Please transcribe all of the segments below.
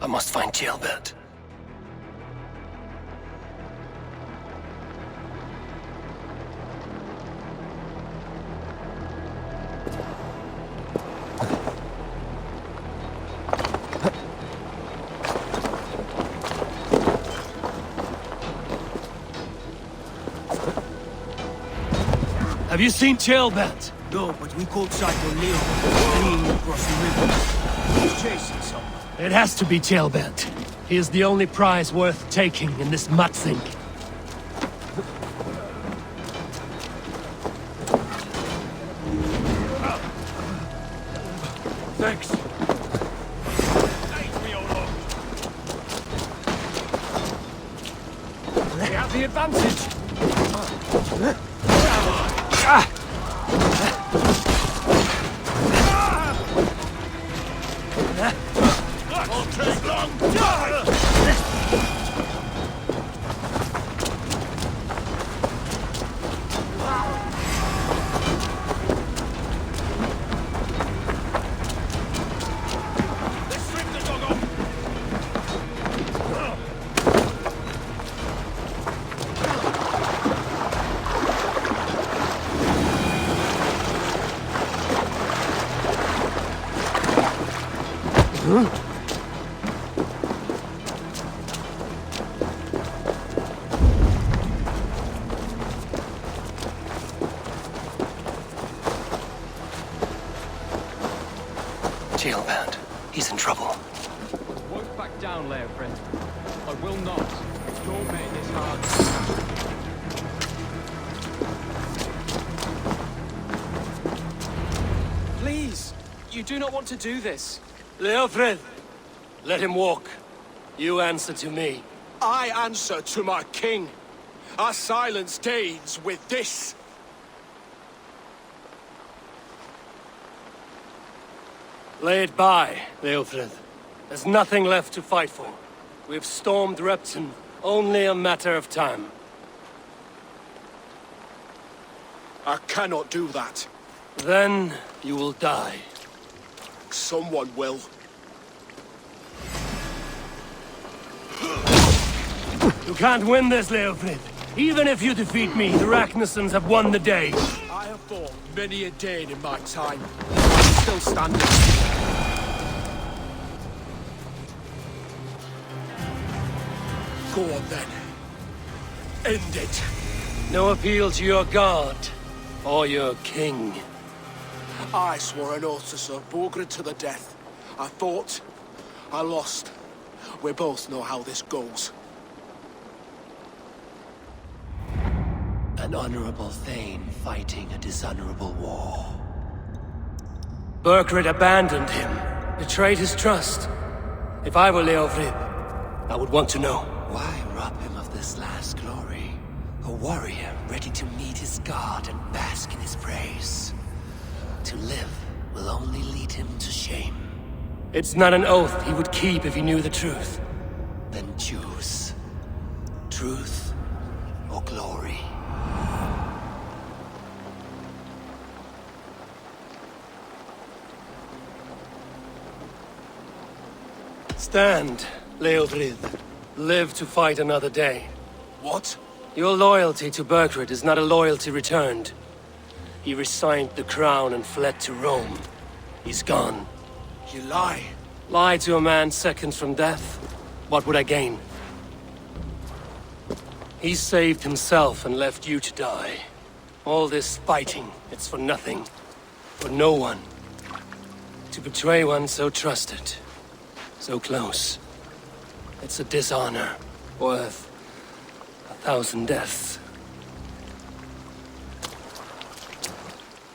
must find Jailbert. Have you seen Jailbert? No, but we called Psycho Leo, fleeing across the river. He's chasing someone. It has to be Jailbert. He is the only prize worth taking in this mudsink. Thanks. We have the advantage. Jailbert. He's in trouble. Won't back down, Leo, friend. I will not. Your mate is hard. Please, you do not want to do this. Leofred, let him walk. You answer to me. I answer to my king. I silence Danes with this. Lay it by, Leofred. There's nothing left to fight for. We've stormed Repton, only a matter of time. I cannot do that. Then you will die. Someone will. You can't win this, Leofrid. Even if you defeat me, the Ragnarsons have won the day. I have fought many a Dane in my time. I'm still standing. Go on then. End it. No appeal to your god, or your king. I swore an oath to serve Borgred to the death. I fought. I lost. We both know how this goes. An honorable Thane fighting a dishonorable war. Burkred abandoned him, betrayed his trust. If I were Leofrid, I would want to know. Why rob him of this last glory? A warrior ready to meet his god and bask in his praise. To live will only lead him to shame. It's not an oath he would keep if he knew the truth. Then choose. Truth or glory. Stand, Leofrid. Live to fight another day. What? Your loyalty to Burkred is not a loyalty returned. He resigned the crown and fled to Rome. He's gone. You lie. Lie to a man seconds from death? What would I gain? He saved himself and left you to die. All this fighting, it's for nothing. For no one. To betray one so trusted. So close. It's a dishonor worth 1,000 deaths.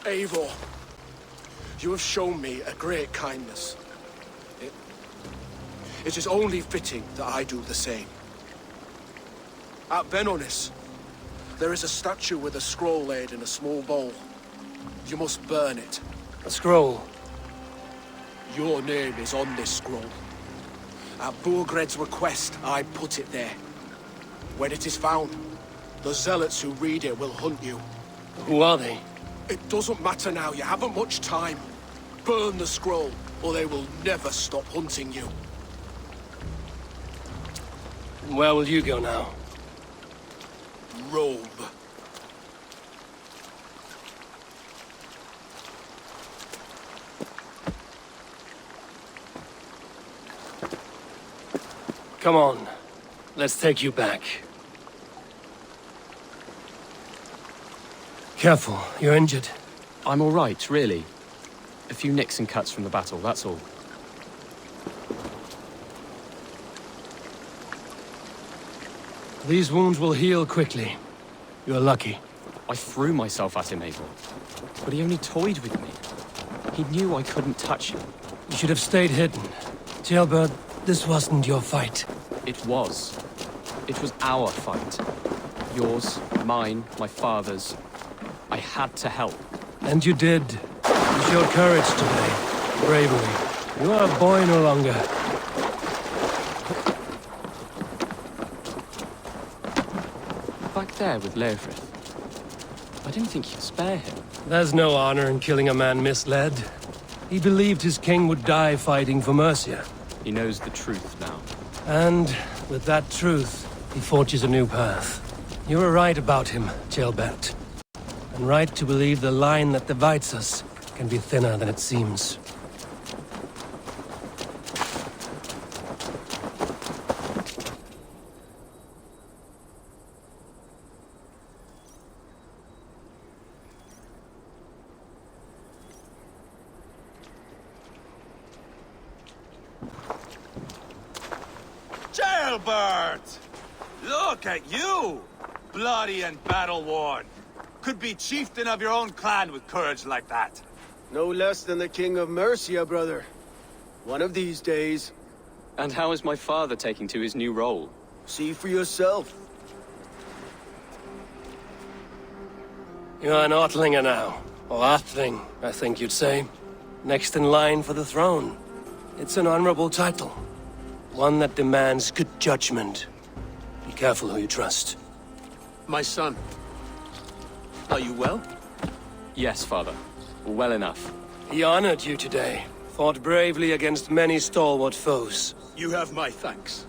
Eivor, you have shown me a great kindness. It is only fitting that I do the same. At Benonis, there is a statue with a scroll laid in a small bowl. You must burn it. A scroll. Your name is on this scroll. At Borgred's request, I put it there. When it is found, the zealots who read it will hunt you. Who are they? It doesn't matter now, you haven't much time. Burn the scroll, or they will never stop hunting you. Where will you go now? Rome. Come on. Let's take you back. Careful, you're injured. I'm all right, really. A few nicks and cuts from the battle, that's all. These wounds will heal quickly. You're lucky. I threw myself at him, Eivor. But he only toyed with me. He knew I couldn't touch him. You should have stayed hidden. Jailbird, this wasn't your fight. It was. It was our fight. Yours, mine, my father's. I had to help. And you did. You showed courage today. Bravery. You are a boy no longer. Back there with Leofrith. I didn't think you'd spare him. There's no honor in killing a man misled. He believed his king would die fighting for Mercia. He knows the truth now. And with that truth, he forges a new path. You were right about him, Jailbert. And right to believe the line that divides us can be thinner than it seems. Jailbird! Look at you! Bloody and battle-worn. Could be chieftain of your own clan with courage like that. No less than the King of Mercia, brother. One of these days. And how is my father taking to his new role? See for yourself. You're an Ortlinger now. Or Athling, I think you'd say. Next in line for the throne. It's an honorable title. One that demands good judgment. Be careful who you trust. My son. Are you well? Yes, father. Well enough. He honored you today. Fought bravely against many stalwart foes. You have my thanks.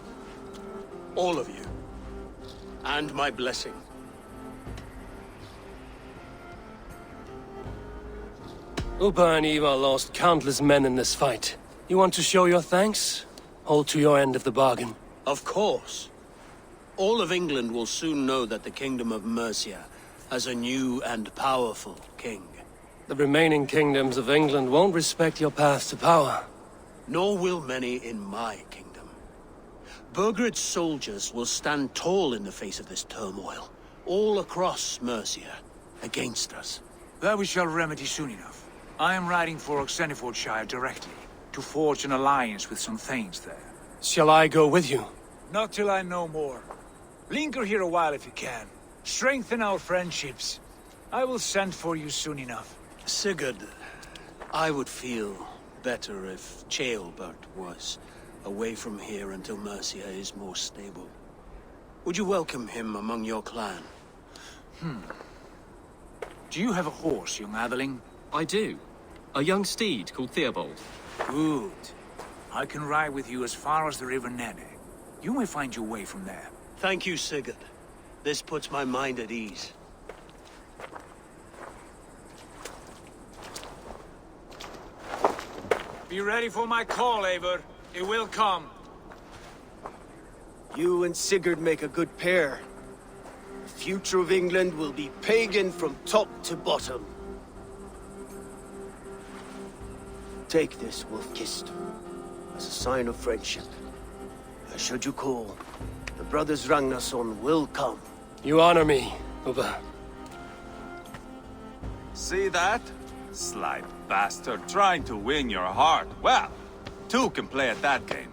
All of you. And my blessing. Upa and Eivor lost countless men in this fight. You want to show your thanks? Hold to your end of the bargain. Of course. All of England will soon know that the Kingdom of Mercia has a new and powerful king. The remaining kingdoms of England won't respect your path to power. Nor will many in my kingdom. Burgred's soldiers will stand tall in the face of this turmoil, all across Mercia, against us. That we shall remedy soon enough. I am riding for Oxenfordshire directly, to forge an alliance with some thanes there. Shall I go with you? Not till I know more. Linger here a while if you can. Strengthen our friendships. I will send for you soon enough. Sigurd, I would feel better if Ceolbert was away from here until Mercia is more stable. Would you welcome him among your clan? Do you have a horse, young Atheling? I do. A young steed called Theobald. Good. I can ride with you as far as the River Nene. You may find your way from there. Thank you, Sigurd. This puts my mind at ease. Be ready for my call, Eivor. It will come. You and Sigurd make a good pair. The future of England will be pagan from top to bottom. Take this, Wolf-Kissed, as a sign of friendship. Should you call, the brothers Ragnarsson will come. You honor me, Upa. See that? Sly bastard trying to win your heart. Well, two can play at that game.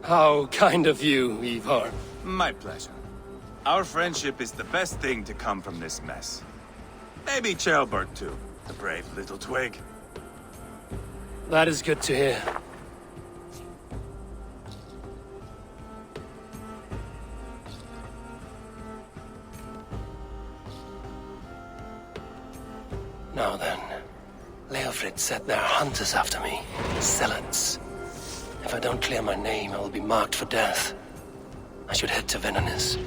How kind of you, Eivor. My pleasure. Our friendship is the best thing to come from this mess. Maybe Ceolbert too, the brave little twig. That is good to hear. Now then, Leofrid said there are hunters after me. Zealots. If I don't clear my name, I will be marked for death. I should head to Venanis.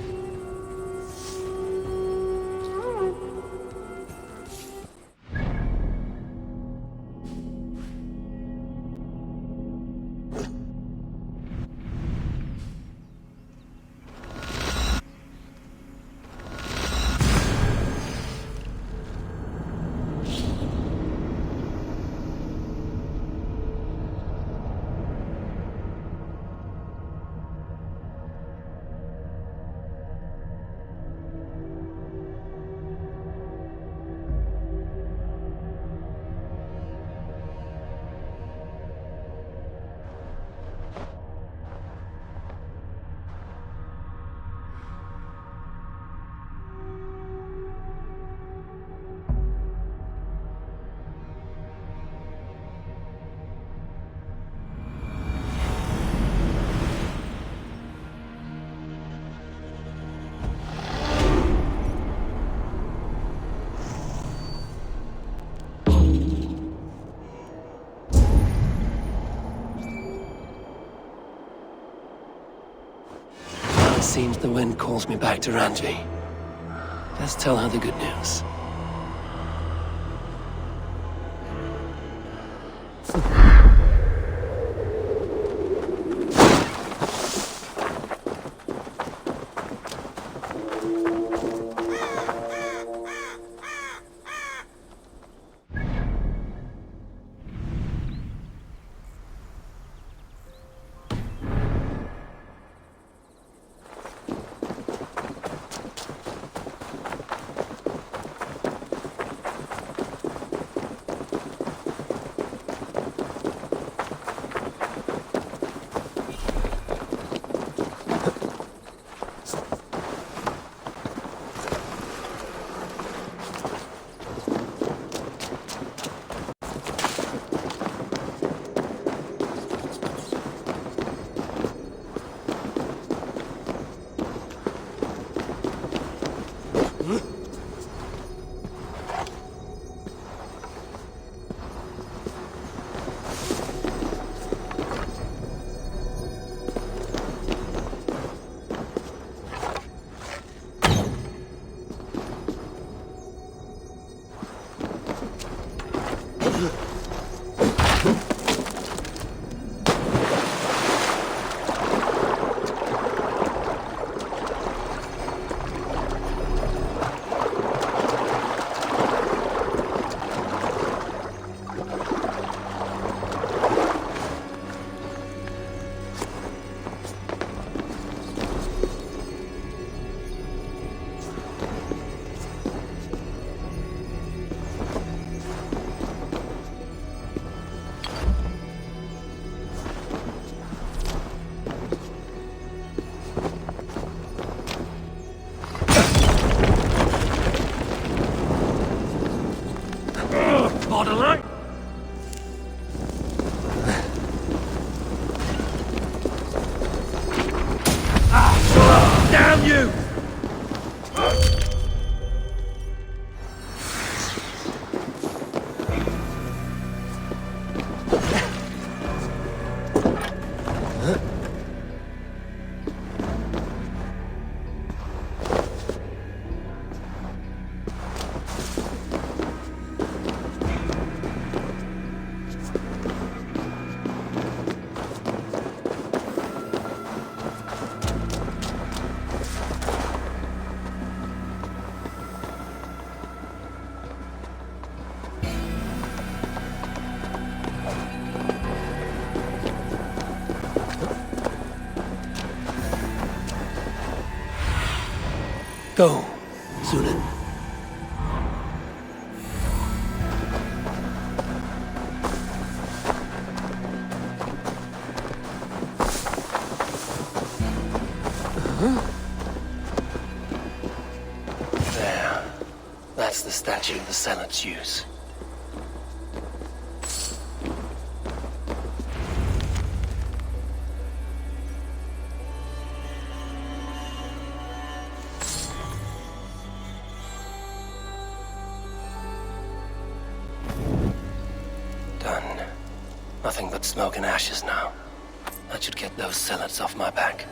It seems the wind calls me back to Randvi. Let's tell her the good news. Borderline! Damn you! Go, Zulin. There. That's the statue the Zealots use. Nothing but smoke and ashes now. That should get those zealots off my back.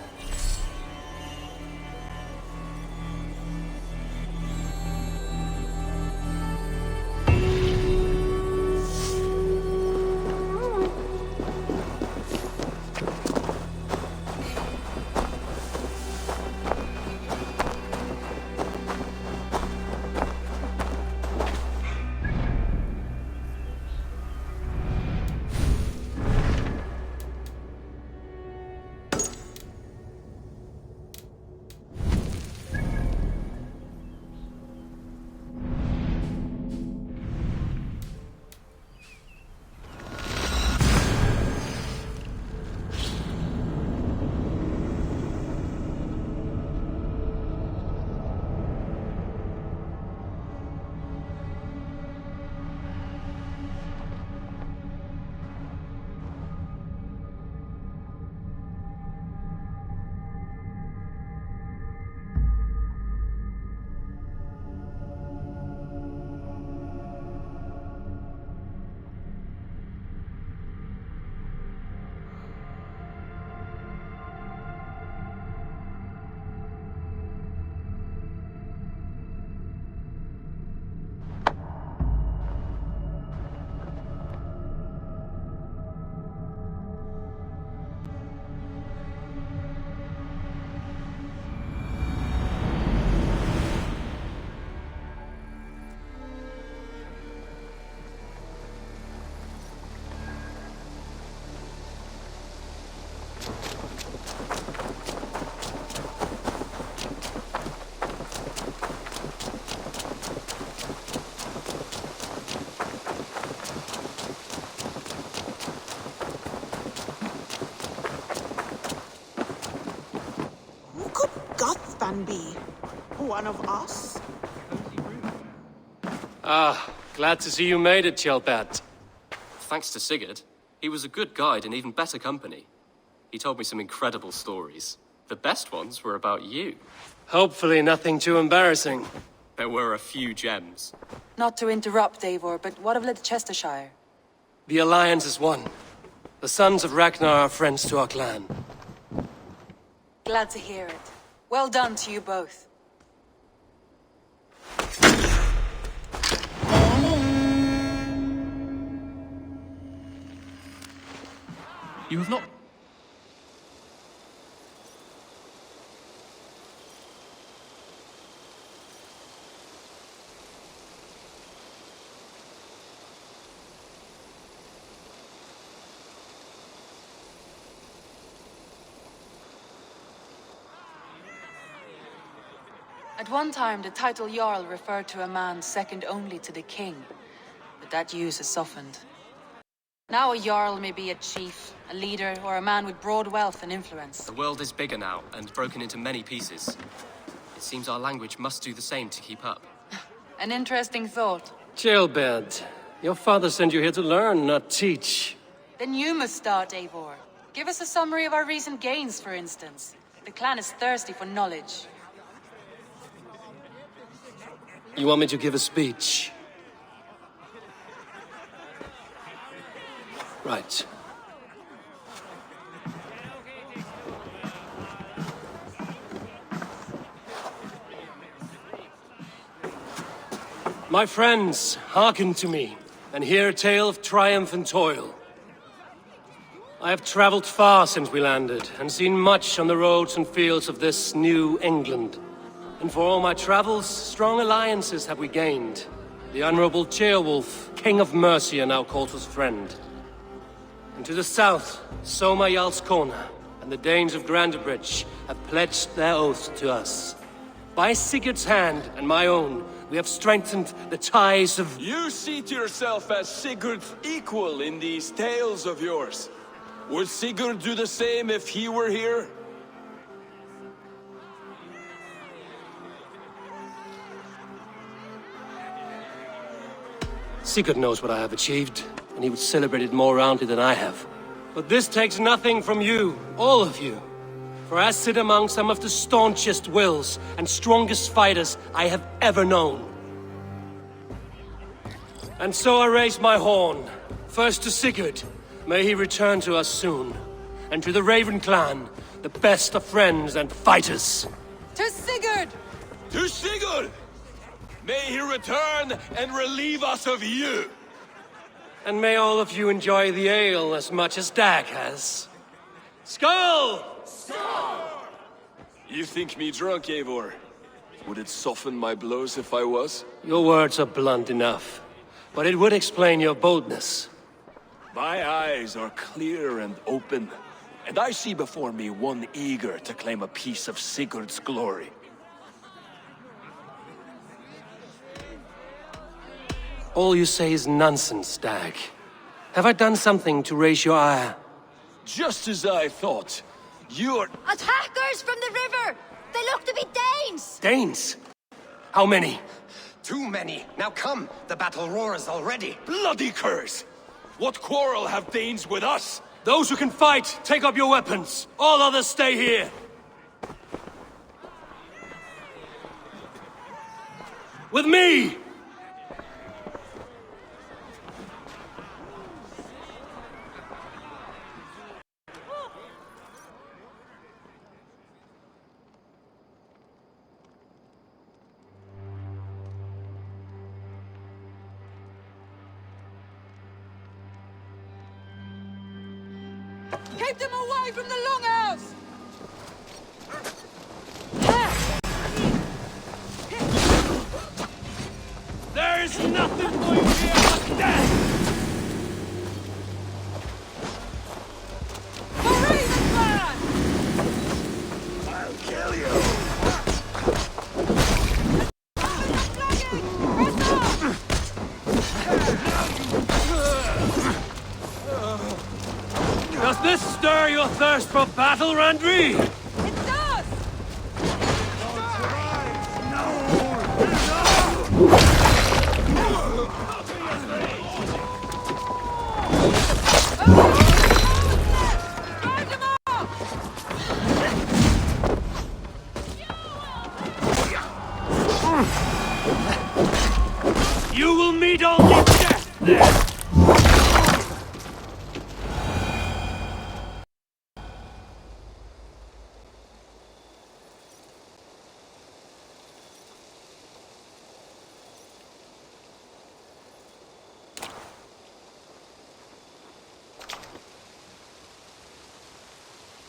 be? One of us? Ah, glad to see you made it, Kjellbert. Thanks to Sigurd, he was a good guide and even better company. He told me some incredible stories. The best ones were about you. Hopefully nothing too embarrassing. There were a few gems. Not to interrupt, Eivor, but what of Leicestershire? The Alliance is one. The sons of Ragnar are friends to our clan. Glad to hear it. Well done to you both. You have not... At one time, the title Jarl referred to a man second only to the king, but that use has softened. Now a Jarl may be a chief, a leader, or a man with broad wealth and influence. The world is bigger now, and broken into many pieces. It seems our language must do the same to keep up. An interesting thought. Kjellbert, your father sent you here to learn, not teach. Then you must start, Eivor. Give us a summary of our recent gains, for instance. The clan is thirsty for knowledge. You want me to give a speech? Right. My friends, hearken to me, and hear a tale of triumph and toil. I have traveled far since we landed, and seen much on the roads and fields of this new England. And for all my travels, strong alliances have we gained. The Honorable Ceolwulf, King of Mercia, now calls us friend. And to the south, Soma Jarl's Corner, and the Danes of Grandebridge have pledged their oath to us. By Sigurd's hand and my own, we have strengthened the ties of... You see to yourself as Sigurd's equal in these tales of yours. Would Sigurd do the same if he were here? Sigurd knows what I have achieved, and he would celebrate it more roundly than I have. But this takes nothing from you, all of you. For I sit among some of the staunchest wills and strongest fighters I have ever known. And so I raise my horn, first to Sigurd, may he return to us soon, and to the Raven clan, the best of friends and fighters. To Sigurd! To Sigurd! May he return and relieve us of you! And may all of you enjoy the ale as much as Dag has. Skull! You think me drunk, Eivor? Would it soften my blows if I was? Your words are blunt enough, but it would explain your boldness. My eyes are clear and open, and I see before me one eager to claim a piece of Sigurd's glory. All you say is nonsense, Dag. Have I done something to raise your ire? Just as I thought. You're... Attackers from the river! They look to be Danes! Danes? How many? Too many. Now come, the battle roars already. Bloody curs! What quarrel have Danes with us? Those who can fight, take up your weapons. All others stay here. With me! Keep them away from the longhouse! There is nothing for you here but death! The Raven clan! I'll kill you! Does this stir your thirst for battle, Randri? It does! You will meet only death there!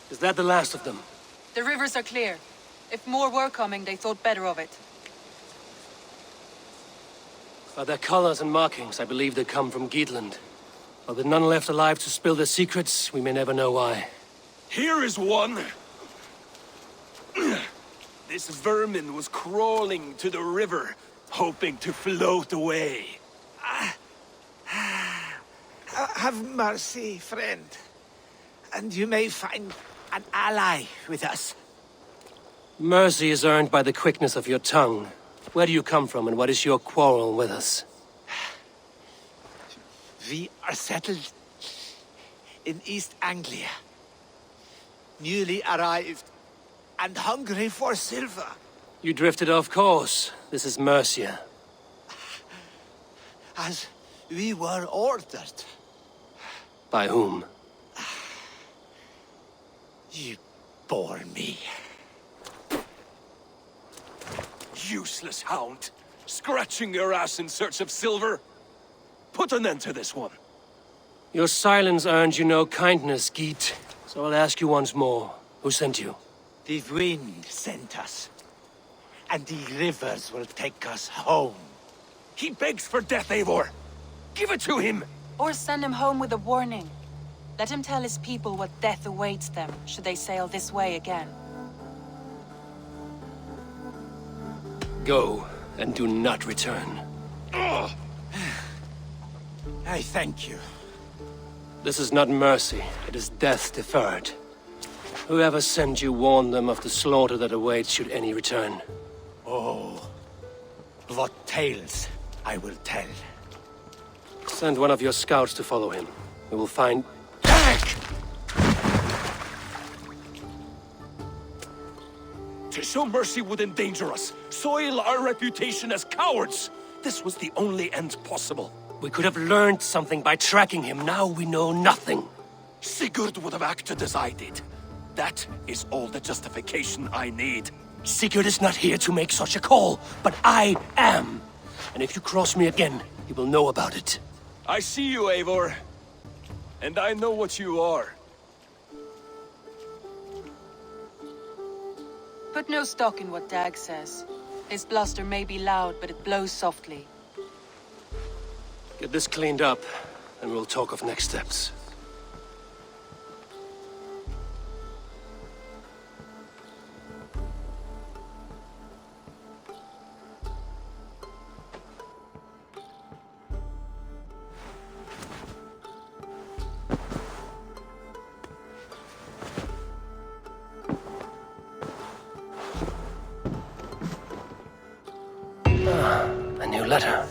Is that the last of them? The rivers are clear. If more were coming, they thought better of it. By their colors and markings, I believe they come from Geatland. But with none left alive to spill their secrets, we may never know why. Here is one. This vermin was crawling to the river, hoping to float away. Have mercy, friend. And you may find an ally with us. Mercy is earned by the quickness of your tongue. Where do you come from, and what is your quarrel with us? We are settled in East Anglia. Newly arrived and hungry for silver. You drifted off course. This is Mercia. As we were ordered. By whom? You bore me. Useless hound. Scratching your ass in search of silver. Put an end to this one. Your silence earned you no kindness, Geet. So I'll ask you once more. Who sent you? The wind sent us. And the rivers will take us home. He begs for death, Eivor. Give it to him. Or send him home with a warning. Let him tell his people what death awaits them, should they sail this way again. Go, and do not return. I thank you. This is not mercy, it is death deferred. Whoever sent you warned them of the slaughter that awaits should any return. Oh, what tales I will tell. Send one of your scouts to follow him. We will find... To show mercy would endanger us, soil our reputation as cowards. This was the only end possible. We could have learned something by tracking him. Now we know nothing. Sigurd would have acted as I did. That is all the justification I need. Sigurd is not here to make such a call, but I am. And if you cross me again, you will know about it. I see you, Eivor. And I know what you are. Put no stock in what Dag says. His bluster may be loud, but it blows softly. Get this cleaned up, and we'll talk of next steps. A new letter.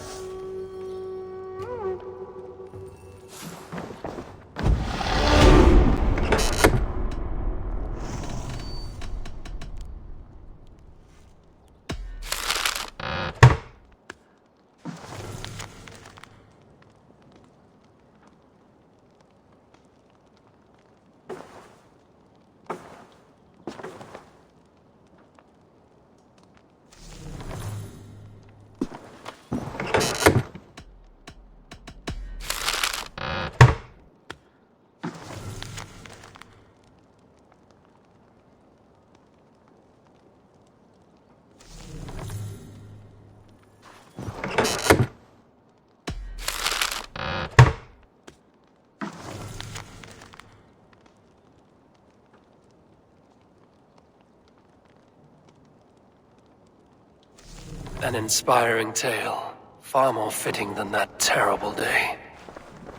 An inspiring tale. Far more fitting than that terrible day.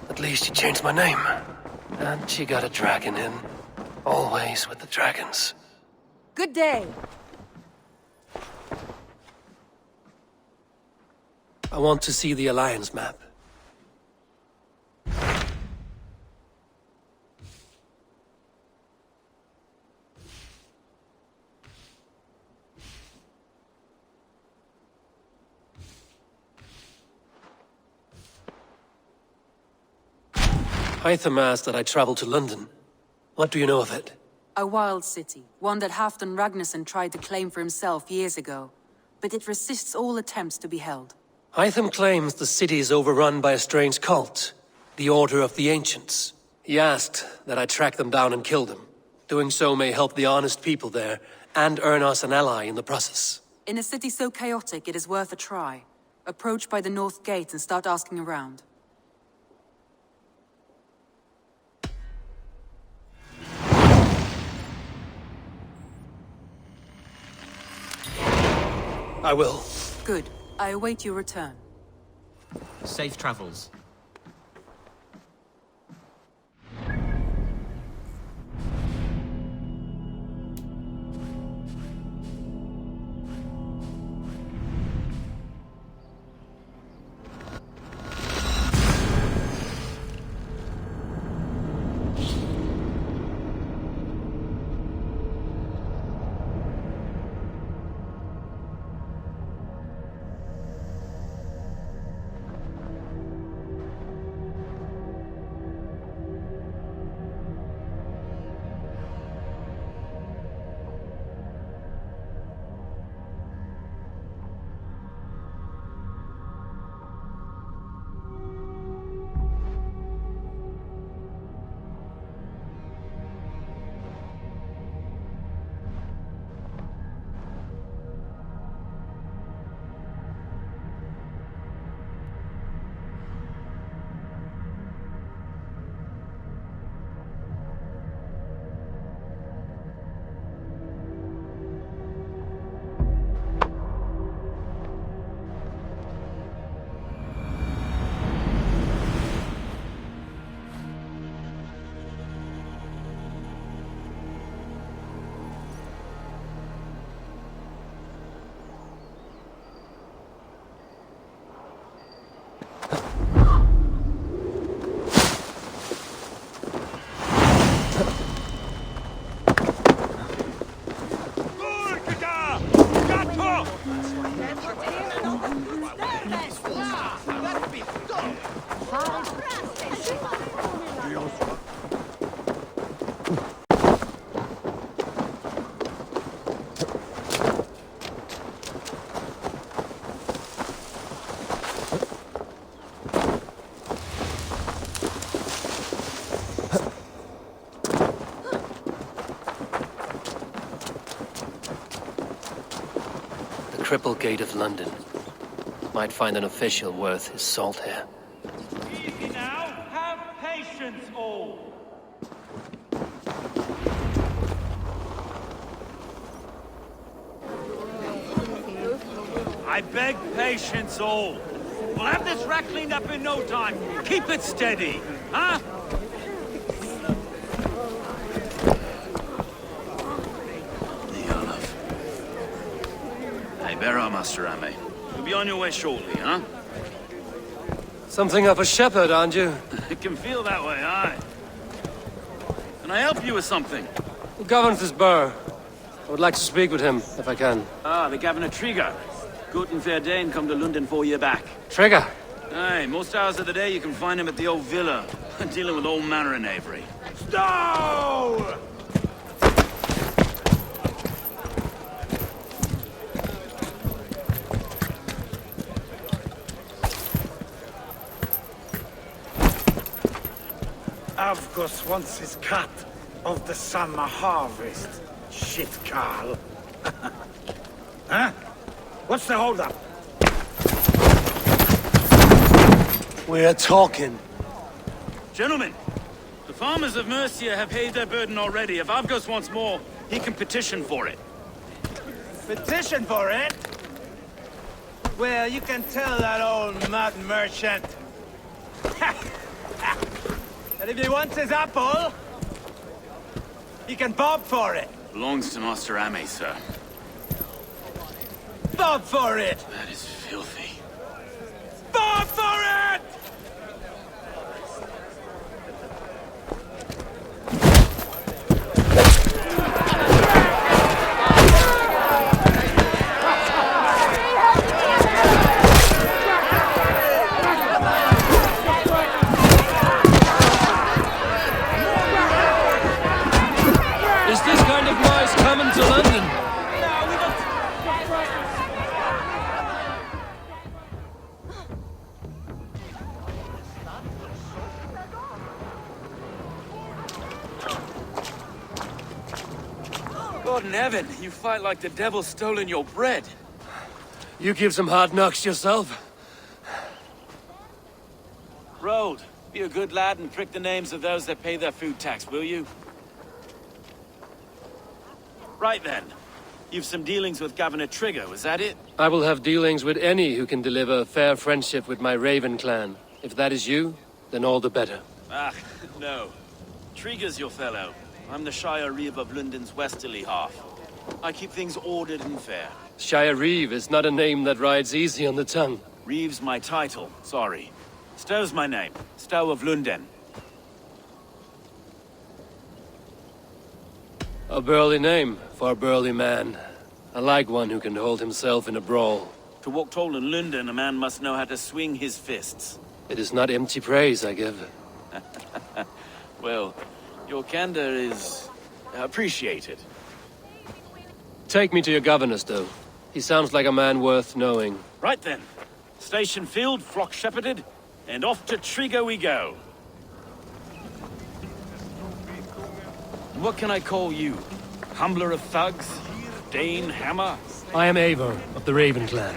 At least you changed my name. And she got a dragon in. Always with the dragons. Good day. I want to see the Alliance map. Hytham asked that I travel to London. What do you know of it? A wild city, one that Halfdan Ragnarsson tried to claim for himself years ago. But it resists all attempts to be held. Hytham claims the city is overrun by a strange cult, the Order of the Ancients. He asked that I track them down and kill them. Doing so may help the honest people there, and earn us an ally in the process. In a city so chaotic, it is worth a try. Approach by the North Gate and start asking around. I will. Good. I await your return. Safe travels. Triple Gate of London. Might find an official worth his salt here. Easy now. Have patience, all. I beg patience, all. We'll have this wreck cleaned up in no time. Keep it steady, huh? Bearer, Master Ame. You'll be on your way shortly, huh? Something of a shepherd, aren't you? It can feel that way, aye. Can I help you with something? Who governs this burr? I would like to speak with him, if I can. Ah, the Governor Trigger. Good and fair Dane come to London 4 year back. Trigger? Aye, most hours of the day you can find him at the old villa, dealing with all manner in Avery. Stow! Avgos wants his cut of the summer harvest. Shit, Carl. Huh? What's the holdup? We're talking. Gentlemen, the farmers of Mercia have paid their burden already. If Avgos wants more, he can petition for it. Petition for it? Well, you can tell that old mud merchant. And if he wants his apple, he can bob for it. Belongs to Master Ame, sir. Bob for it! That is filthy. Bob for it! in heaven, you fight like the devil's stolen your bread. You give some hard knocks yourself. Rold, be a good lad and prick the names of those that pay their food tax, will you? Right then. You've some dealings with Governor Trigger, was that it? I will have dealings with any who can deliver a fair friendship with my Raven clan. If that is you, then all the better. Ah, no. Trigger's your fellow. I'm the Shire Reeve of London's westerly half. I keep things ordered and fair. Shire Reeve is not a name that rides easy on the tongue. Reeve's my title, sorry. Stow's my name. Stow of London. A burly name for a burly man. I like one who can hold himself in a brawl. To walk tall in London, a man must know how to swing his fists. It is not empty praise I give. Well, your candor is appreciated. Take me to your governor, Stow. He sounds like a man worth knowing. Right then. Station filled, flock shepherded, and off to Trigger we go. What can I call you? Humbler of thugs? Dane Hammer? I am Eivor of the Raven clan.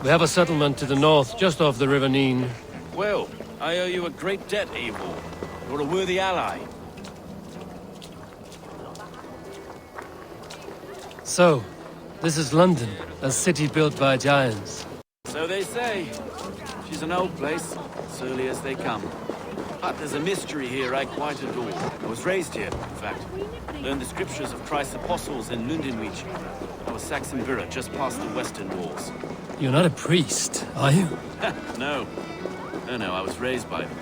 We have a settlement to the north, just off the River Neen. Well, I owe you a great debt, Eivor. You're a worthy ally. So, this is London, a city built by giants. So they say. She's an old place, surly as they come. But there's a mystery here I quite adore. I was raised here, in fact. Learned the scriptures of Christ's apostles in Lundenreach. I was Saxon Borough, just past the western walls. You're not a priest, are you? No. No, I was raised by them.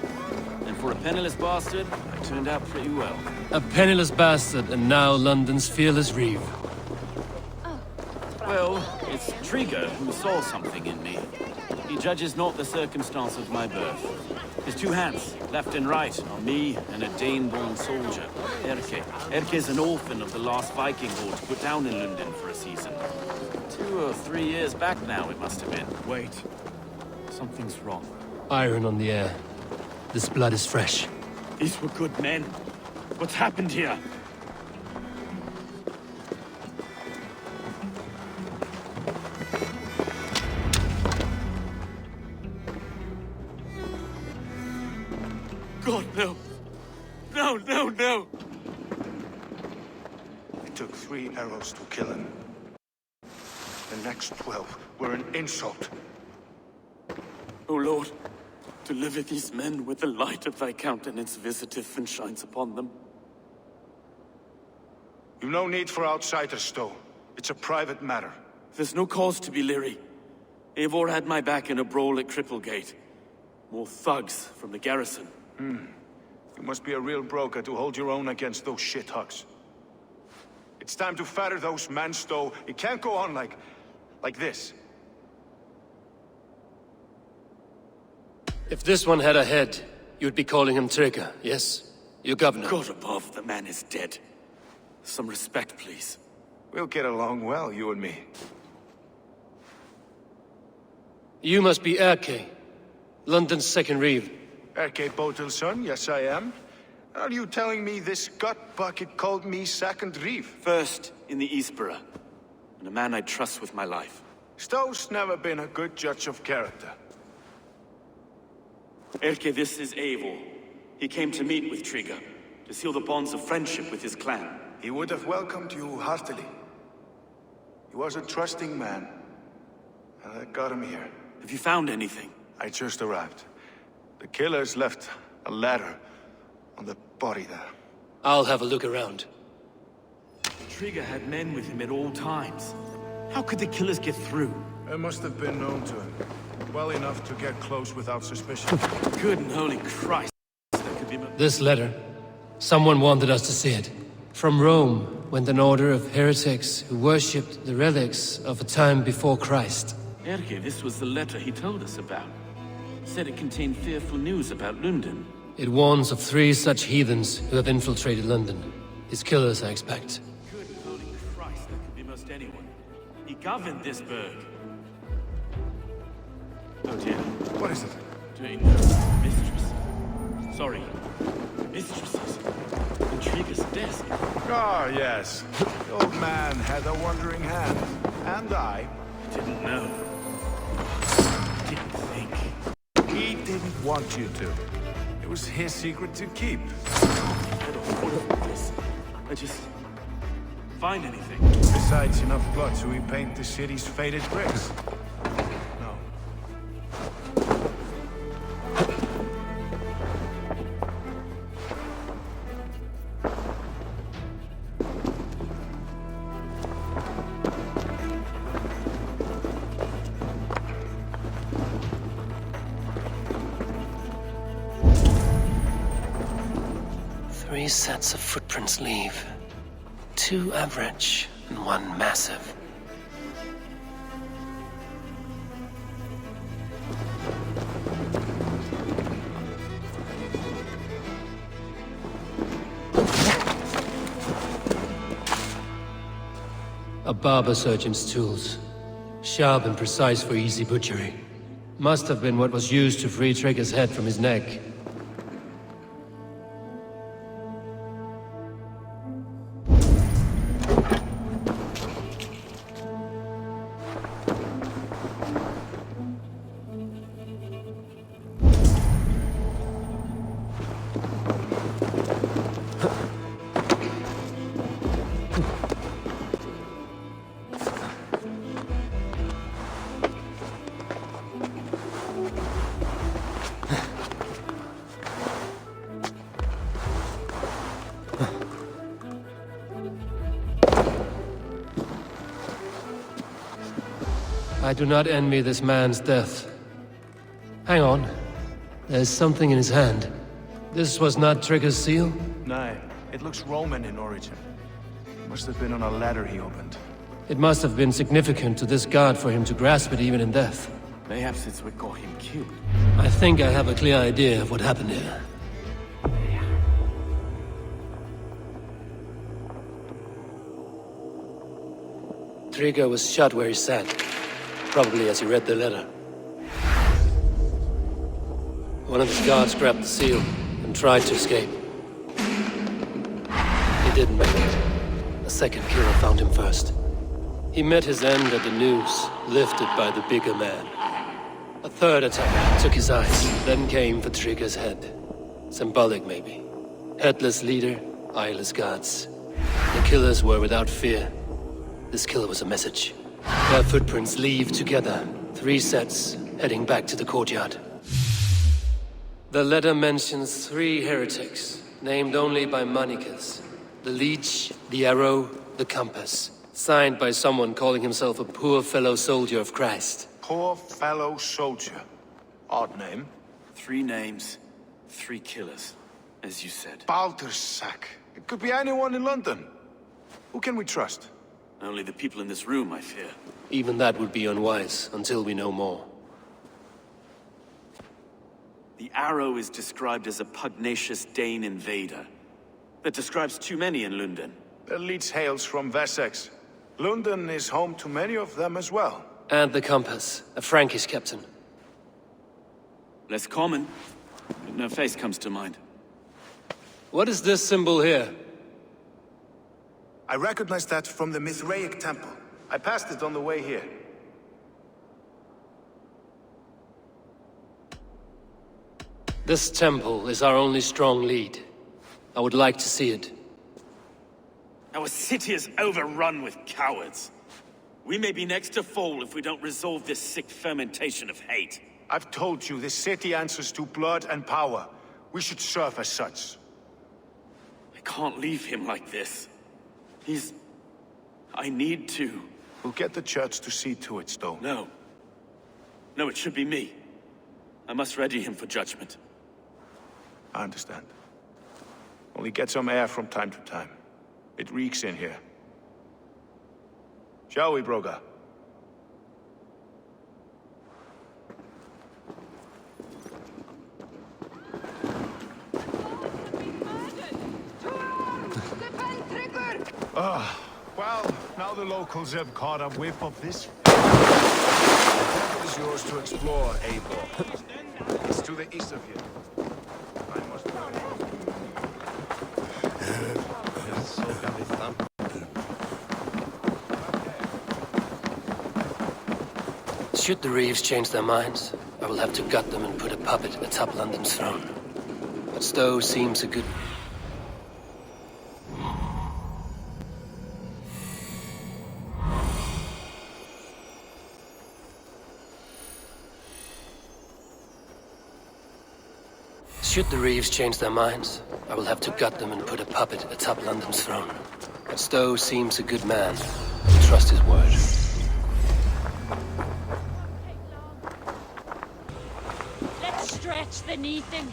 And for a penniless bastard, I turned out pretty well. A penniless bastard, and now London's fearless Reeve. Well, it's Trigger who saw something in me. He judges not the circumstance of my birth. His two hands, left and right, are me and a Dane-born soldier, Erke. Erke's an orphan of the last Viking horde put down in London for a season. 2 or 3 years back now, it must have been. Wait. Something's wrong. Iron on the air. This blood is fresh. These were good men. What's happened here? God, no. No, no, no! It took 3 arrows to kill him. The next 12 were an insult. O Lord, deliver these men with the light of thy countenance visiteth and shines upon them. You've no need for outsiders, Stow. It's a private matter. There's no cause to be leery. Eivor had my back in a brawl at Cripplegate. More thugs from the garrison. You must be a real broker to hold your own against those shithugs. It's time to fetter those men, Stow. It can't go on like this. If this one had a head, you'd be calling him Trigger, yes? Your governor. God above, the man is dead. Some respect, please. We'll get along well, you and me. You must be Erke, London's second Reeve. Erke Botel's son, yes I am. Are you telling me this gut bucket called me second Reeve? First in the Eastborough, and a man I trust with my life. Stow's never been a good judge of character. Erke, this is Eivor. He came to meet with Trigger, to seal the bonds of friendship with his clan. He would have welcomed you heartily. He was a trusting man, and I got him here. Have you found anything? I just arrived. The killers left a ladder on the body there. I'll have a look around. Trigger had men with him at all times. How could the killers get through? It must have been known to him. Well enough to get close without suspicion. Good and holy Christ. That could be... This letter. Someone wanted us to see it. From Rome went an order of heretics who worshipped the relics of a time before Christ. Erke, this was the letter he told us about. Said it contained fearful news about London. It warns of 3 such heathens who have infiltrated London. His killers, I expect. Good and holy Christ, that could be most anyone. He governed this burg. Oh dear. What is it? Do you know, mistress? Sorry. Mistresses. Intrigue's desk. Ah, yes. The old man had a wandering hand. And I Didn't know. Didn't think. He didn't want you to. It was his secret to keep. I don't want this. I just... find anything. Besides, enough blood to repaint the city's faded bricks. No. Three sets of footprints leave. 2 average and 1 massive. A barber surgeon's tools. Sharp and precise for easy butchery. Must have been what was used to free Trigger's head from his neck. I do not envy this man's death. Hang on. There's something in his hand. This was not Trigger's seal? No, it looks Roman in origin. Must have been on a ladder he opened. It must have been significant to this god for him to grasp it even in death. Mayhaps it's what got him killed. I think I have a clear idea of what happened here. Trigger was shot where he sat. Probably as he read the letter. One of his guards grabbed the seal and tried to escape. He didn't make it. A second killer found him first. He met his end at the noose, lifted by the bigger man. A third attack took his eyes, then came for Trigger's head. Symbolic, maybe. Headless leader, eyeless guards. The killers were without fear. This killer was a message. Their footprints leave together. 3 sets, heading back to the courtyard. The letter mentions 3 heretics, named only by monikers. The Leech, the Arrow, the Compass. Signed by someone calling himself a poor fellow soldier of Christ. Poor fellow soldier. Odd name. 3 names, 3 killers, as you said. Baldersack. It could be anyone in London. Who can we trust? Only the people in this room, I fear. Even that would be unwise, until we know more. The Arrow is described as a pugnacious Dane invader. That describes too many in London. The Leech hails from Wessex. London is home to many of them as well. And the Compass, a Frankish captain. Less common, but no face comes to mind. What is this symbol here? I recognize that from the Mithraic temple. I passed it on the way here. This temple is our only strong lead. I would like to see it. Our city is overrun with cowards. We may be next to fall if we don't resolve this sick fermentation of hate. I've told you, this city answers to blood and power. We should serve as such. I can't leave him like this. I need to. We'll get the church to see to it, Stone. No. No, it should be me. I must ready him for judgment. I understand. Only get some air from time to time. It reeks in here. Shall we, Broga? Well, now the locals have caught a whiff of this. The temple is yours to explore, Eivor. It's to the east of here. I must Should the Reeves change their minds, I will have to gut them and put a puppet atop London's throne. But Stowe seems a good... Should the Reeves change their minds, I will have to gut them and put a puppet atop London's throne. But Stowe seems a good man. I will trust his word. Let's stretch the knee thing.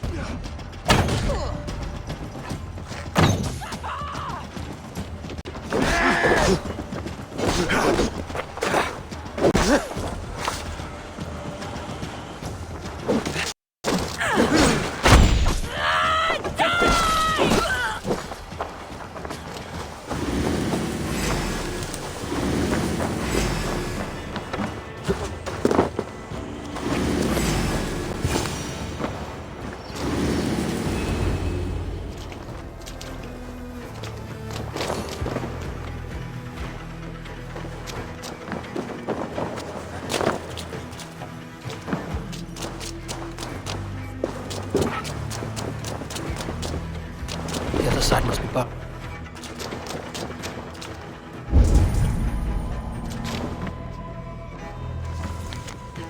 The other side must be barred.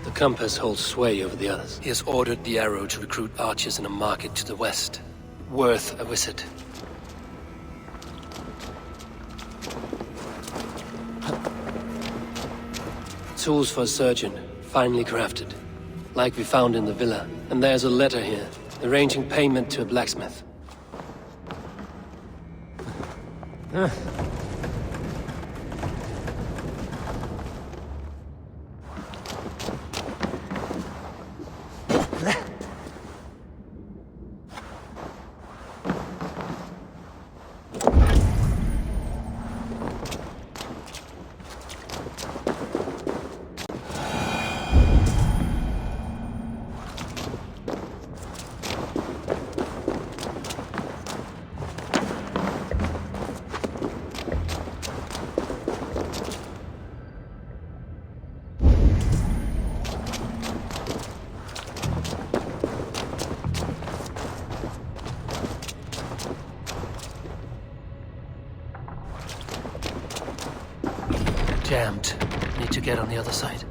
The compass holds sway over the others. He has ordered the arrow to recruit archers in a market to the west. Worth a visit. Tools for a surgeon, finely crafted. Like we found in the villa. And there's a letter here, arranging payment to a blacksmith. Jammed. Need to get on the other side.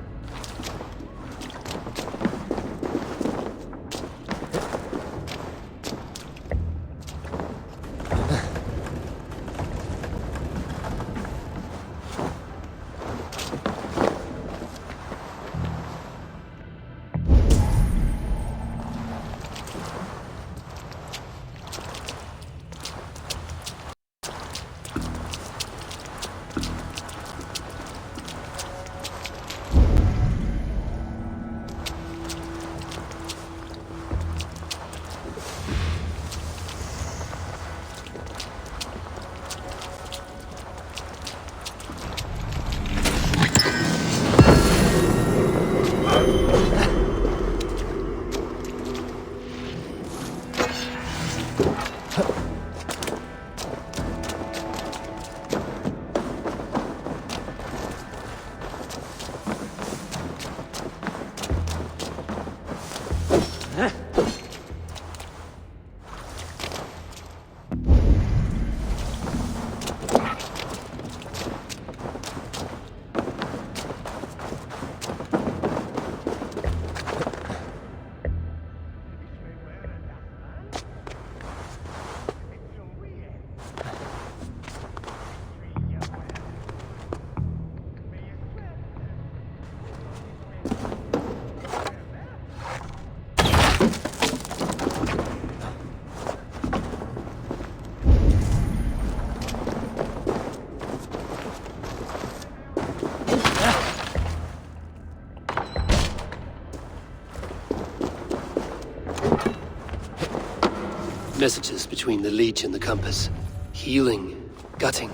Messages between the Leech and the Compass. Healing, gutting.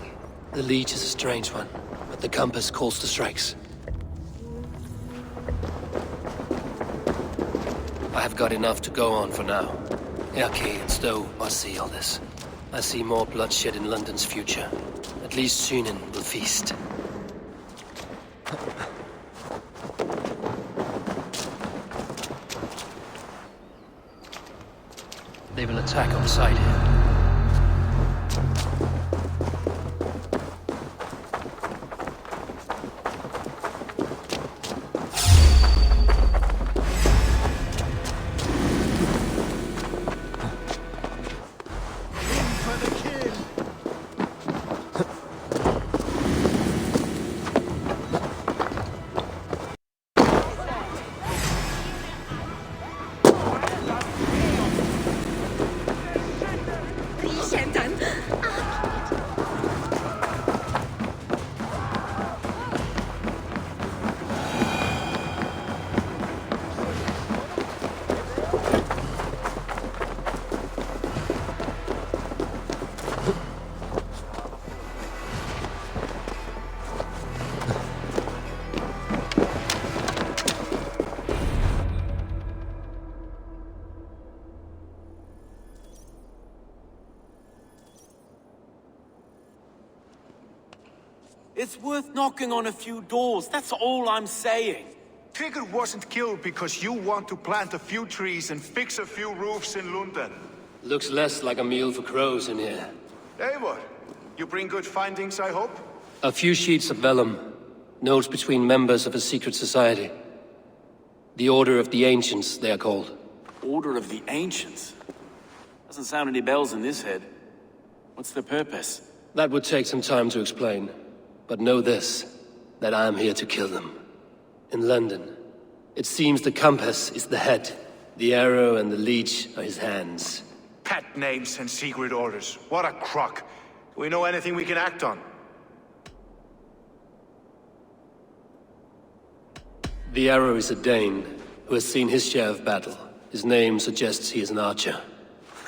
The Leech is a strange one, but the Compass calls to strikes. I have got enough to go on for now. K.O.G and Stowe must see all this. I see more bloodshed in London's future. At least Sunan will feast. They will attack on sight here. It's worth knocking on a few doors, that's all I'm saying. Trigger wasn't killed because you want to plant a few trees and fix a few roofs in London. Looks less like a meal for crows in here. Eivor, you bring good findings, I hope? A few sheets of vellum. Notes between members of a secret society. The Order of the Ancients, they are called. Order of the Ancients? Doesn't sound any bells in this head. What's the purpose? That would take some time to explain. But know this, that I am here to kill them. In London, it seems the compass is the head. The arrow and the leech are his hands. Pet names and secret orders. What a crock. Do we know anything we can act on? The arrow is a Dane, who has seen his share of battle. His name suggests he is an archer.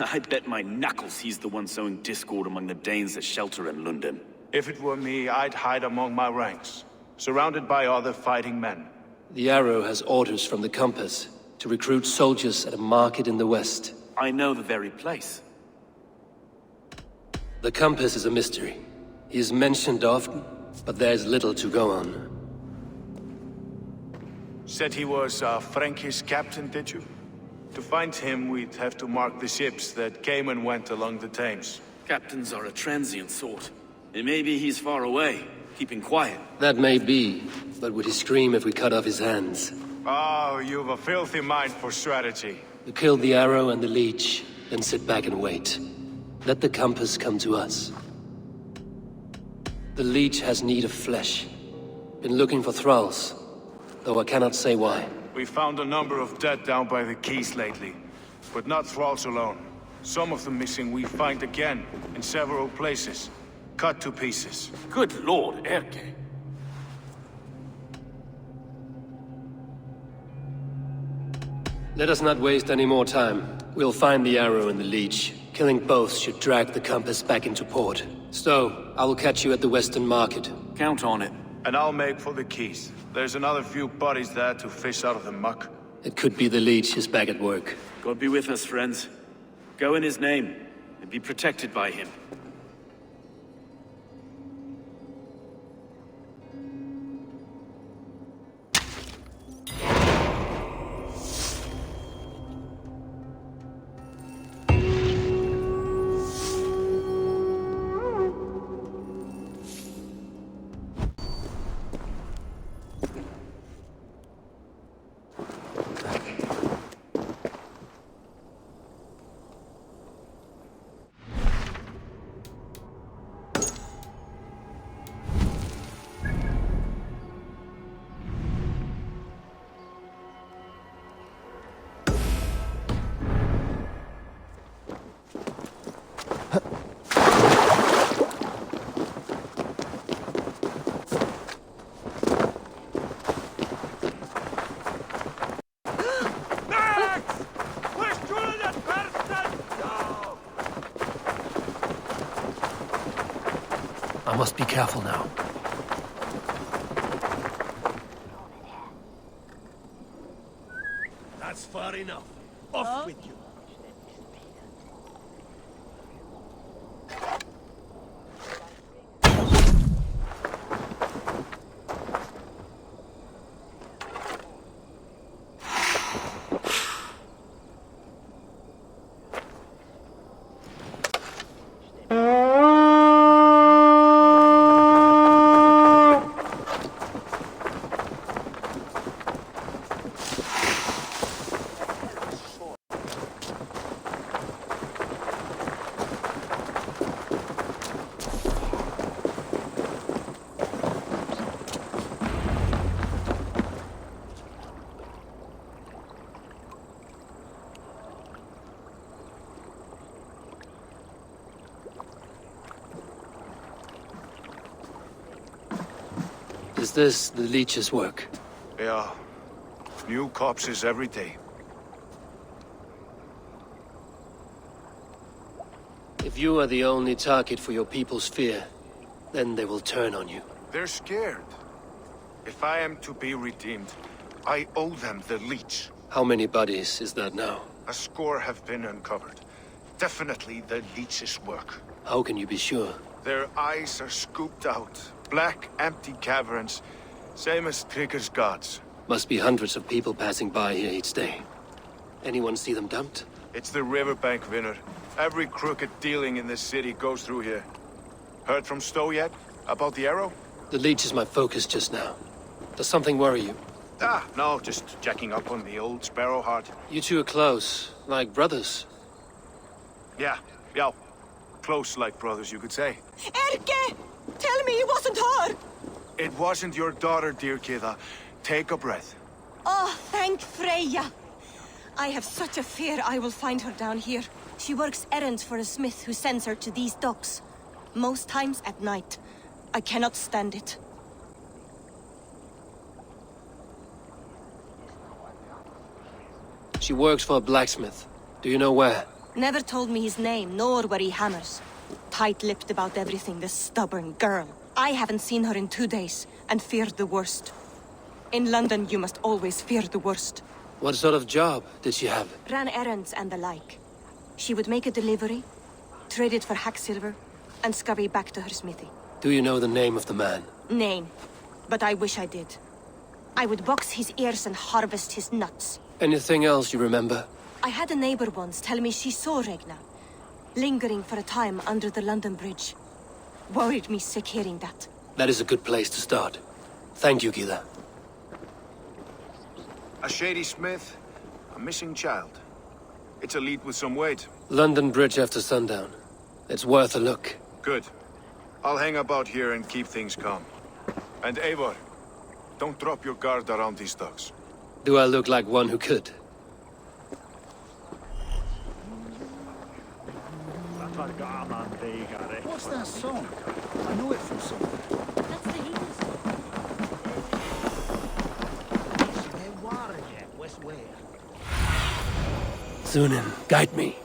I bet my knuckles he's the one sowing discord among the Danes that shelter in London. If it were me, I'd hide among my ranks, surrounded by other fighting men. The arrow has orders from the compass to recruit soldiers at a market in the west. I know the very place. The compass is a mystery. He is mentioned often, but there is little to go on. Said he was a Frankish captain, did you? To find him, we'd have to mark the ships that came and went along the Thames. Captains are a transient sort. And maybe he's far away, keeping quiet. That may be, but would he scream if we cut off his hands? Oh, you've a filthy mind for strategy. We kill the arrow and the leech, then sit back and wait. Let the compass come to us. The leech has need of flesh. Been looking for thralls, though I cannot say why. We found a number of dead down by the quays lately, but not thralls alone. Some of the missing we find again, in several places. Cut to pieces. Good lord, Erke. Let us not waste any more time. We'll find the arrow and the leech. Killing both should drag the compass back into port. So, I will catch you at the Western Market. Count on it. And I'll make for the quays. There's another few bodies there to fish out of the muck. It could be the leech is back at work. God be with us, friends. Go in his name, and be protected by him. I must be careful now. That's far enough. Off with you. Is this the leech's work? Yeah. New corpses every day. If you are the only target for your people's fear, then they will turn on you. They're scared. If I am to be redeemed, I owe them the leech. How many bodies is that now? A score have been uncovered. Definitely the leech's work. How can you be sure? Their eyes are scooped out. Black, empty caverns. Same as Trigger's gods. Must be hundreds of people passing by here each day. Anyone see them dumped? It's the riverbank, Winner. Every crooked dealing in this city goes through here. Heard from Stowe yet? About the arrow? The leech is my focus just now. Does something worry you? Ah, no, just checking up on the old Sparrowheart. You two are close, like brothers. Yeah. Close like brothers, you could say. Erke! Tell me it wasn't her! It wasn't your daughter, dear Kida. Take a breath. Oh, thank Freya. I have such a fear I will find her down here. She works errands for a smith who sends her to these docks. Most times at night. I cannot stand it. She works for a blacksmith. Do you know where? Never told me his name, nor where he hammers. Tight-lipped about everything, this stubborn girl. I haven't seen her in 2 days, and feared the worst. In London, you must always fear the worst. What sort of job did she have? Ran errands and the like. She would make a delivery, trade it for hack silver, and scurry back to her smithy. Do you know the name of the man? Name. But I wish I did. I would box his ears and harvest his nuts. Anything else you remember? I had a neighbor once tell me she saw Regna, lingering for a time under the London Bridge. Worried me sick hearing that. That is a good place to start. Thank you, Gila. A shady smith, a missing child. It's a lead with some weight. London Bridge after sundown. It's worth a look. Good. I'll hang about here and keep things calm. And Eivor, don't drop your guard around these docks. Do I look like one who could? What's that song? I know it from somewhere. That's the Eagles. Sunan, guide me.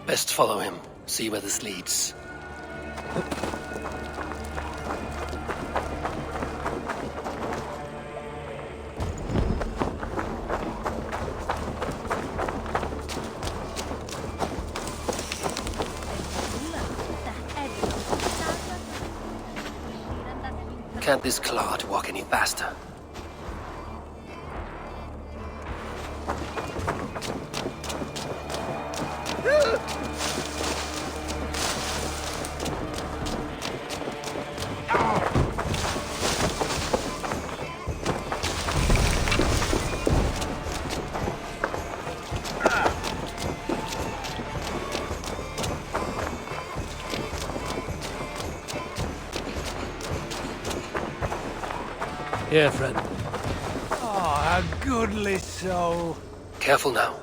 Best follow him. See where this leads. Can't this clod walk any faster? Here, friend. Oh, a goodly soul. Careful now.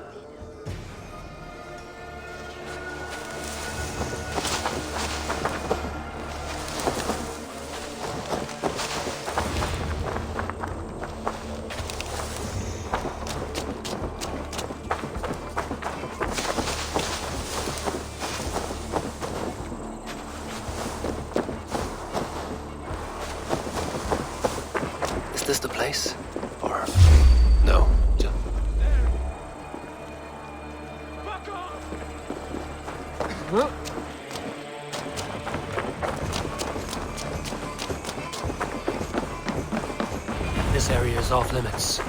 the place? Or... no? Just... This area is off limits.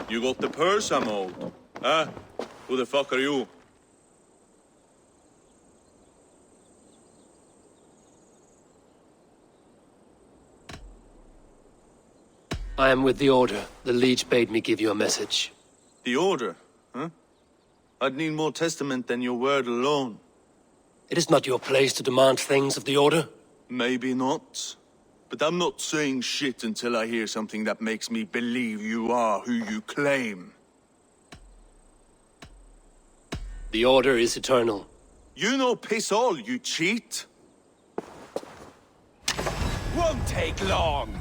You got the purse I'm owed? Huh? Who the fuck are you? I am with the Order. The Liege bade me give you a message. The Order? Huh? I'd need more testament than your word alone. It is not your place to demand things of the Order. Maybe not. But I'm not saying shit until I hear something that makes me believe you are who you claim. The Order is eternal. You know piss all, you cheat! Won't take long!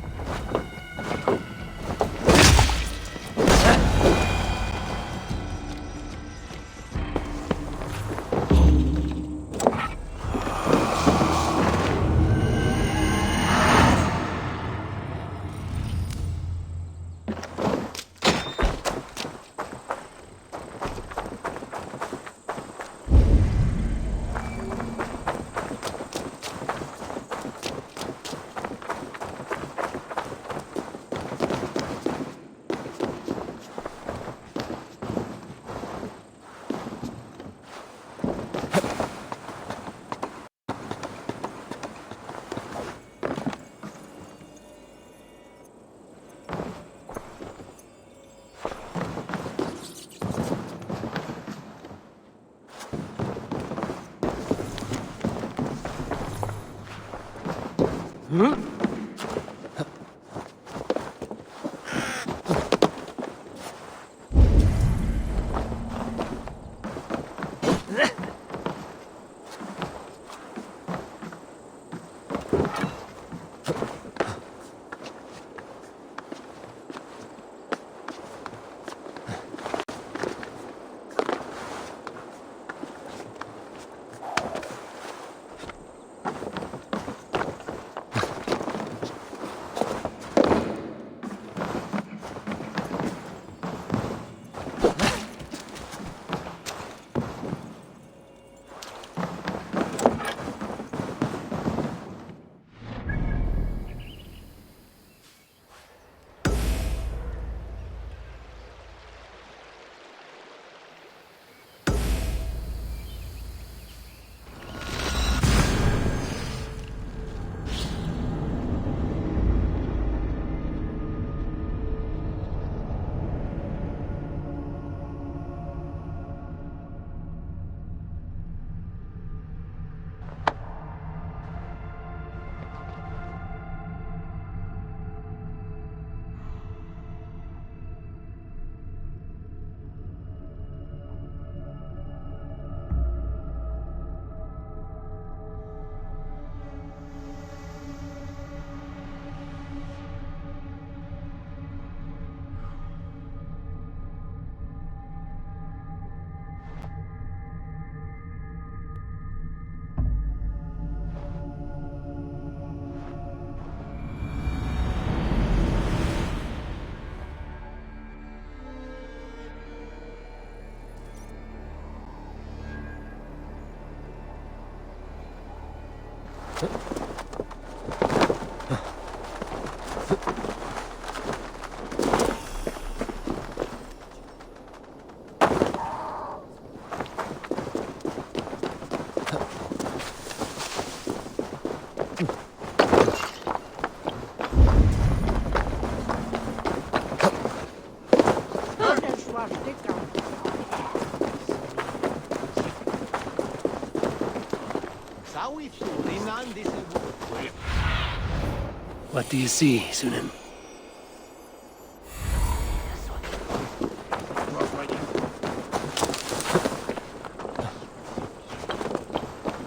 What do you see, Sunan?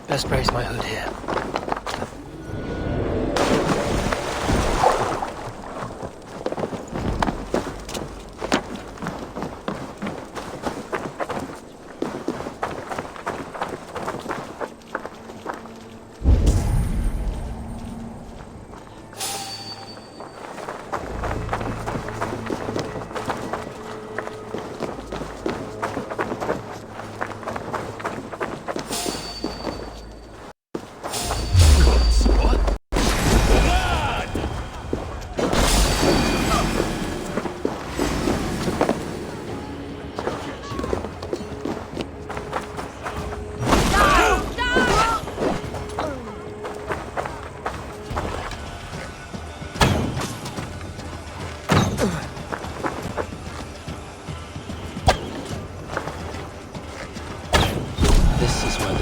Best brace my hood here.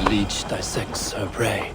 Leech dissects her prey.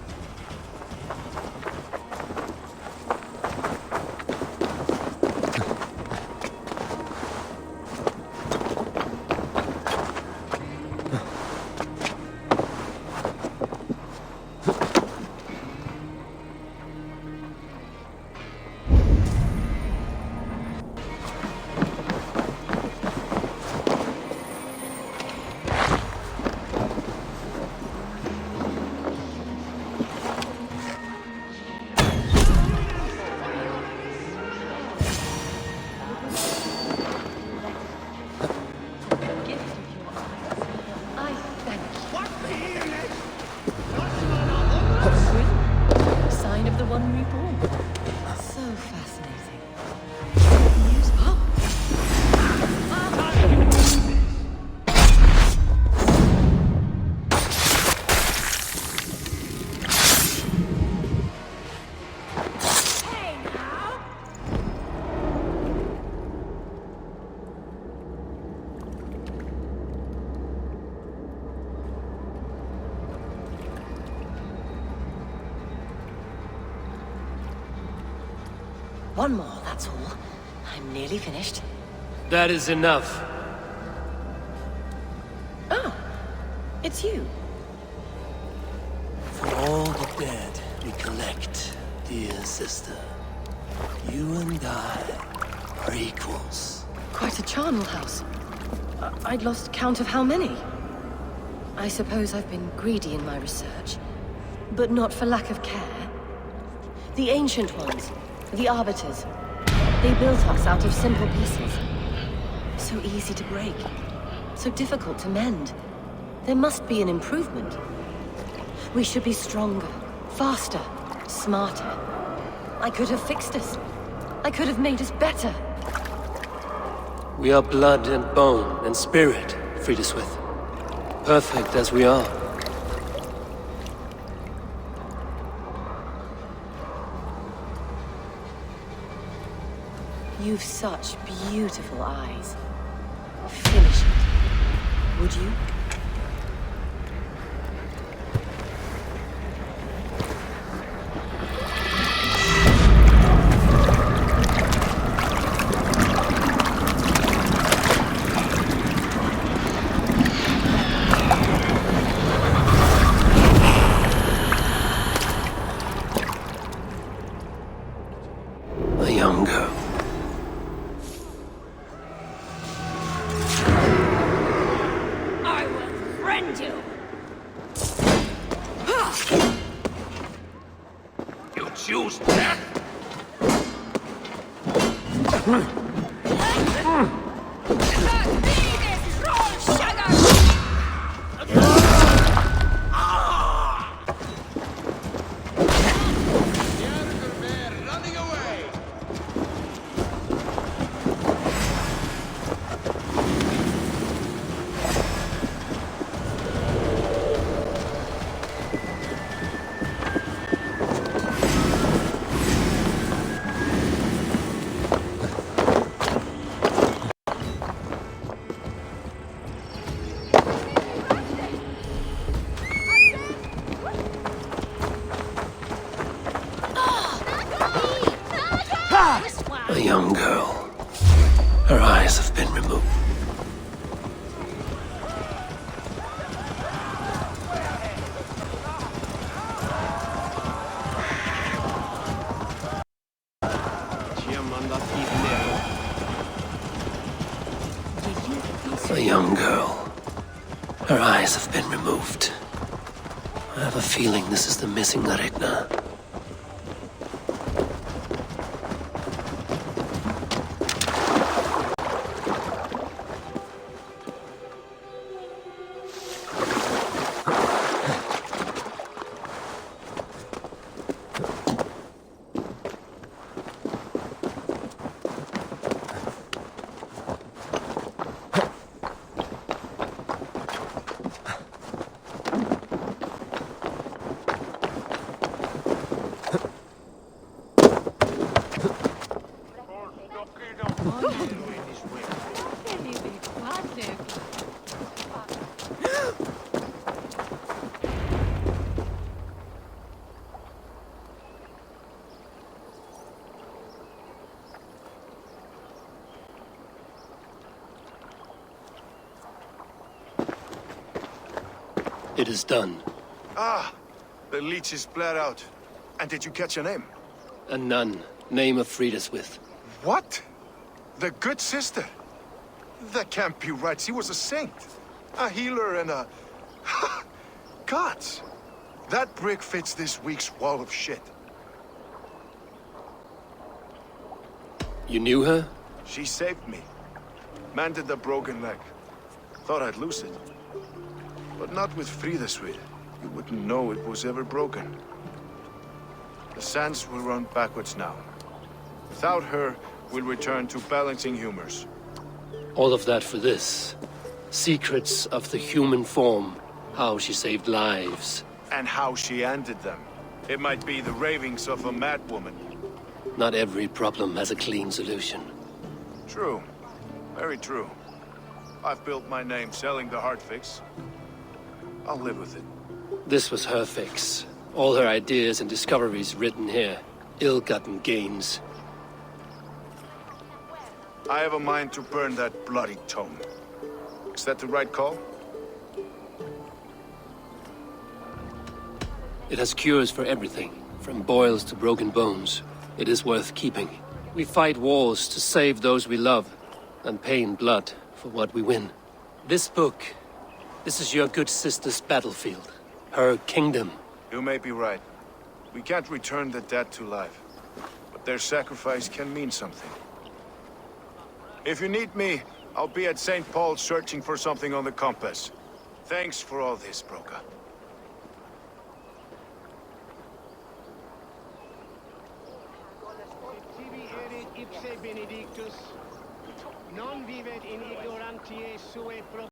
One more, that's all. I'm nearly finished. That is enough. Oh, it's you. For all the dead we collect, fear, sister. You and I are equals. Quite a charnel house. I'd lost count of how many. I suppose I've been greedy in my research, but not for lack of care. The Ancient Ones, the Arbiters, they built us out of simple pieces. So easy to break, so difficult to mend. There must be an improvement. We should be stronger, faster, smarter. I could have fixed us. I could have made us better. We are blood and bone and spirit, Friedeswith. Perfect as we are. You've such beautiful eyes. Finish it, would you? A young girl. I will friend you. You choose death? A young girl. Her eyes have been removed. A young girl. Her eyes have been removed. I have a feeling this is the missing Aretna. It is done. Ah, the leech is bled out. And did you catch her name? A nun, name of Friedeswith. What? The good sister? That can't be right. She was a saint. A healer and a... Gods! That brick fits this week's wall of shit. You knew her? She saved me. Mended the broken leg. Thought I'd lose it. But not with Friedeswith. You wouldn't know it was ever broken. The sands will run backwards now. Without her, we'll return to balancing humors. All of that for this. Secrets of the human form. How she saved lives. And how she ended them. It might be the ravings of a madwoman. Not every problem has a clean solution. True. Very true. I've built my name selling the heart fix. I'll live with it. This was her fix. All her ideas and discoveries written here. Ill-gotten gains. I have a mind to burn that bloody tome. Is that the right call? It has cures for everything. From boils to broken bones, it is worth keeping. We fight wars to save those we love, and pay in blood for what we win. This book, this is your good sister's battlefield. Her kingdom. You may be right. We can't return the dead to life. But their sacrifice can mean something. If you need me, I'll be at St. Paul's searching for something on the compass. Thanks for all this, Broca. Non vivet in ignorantiae suae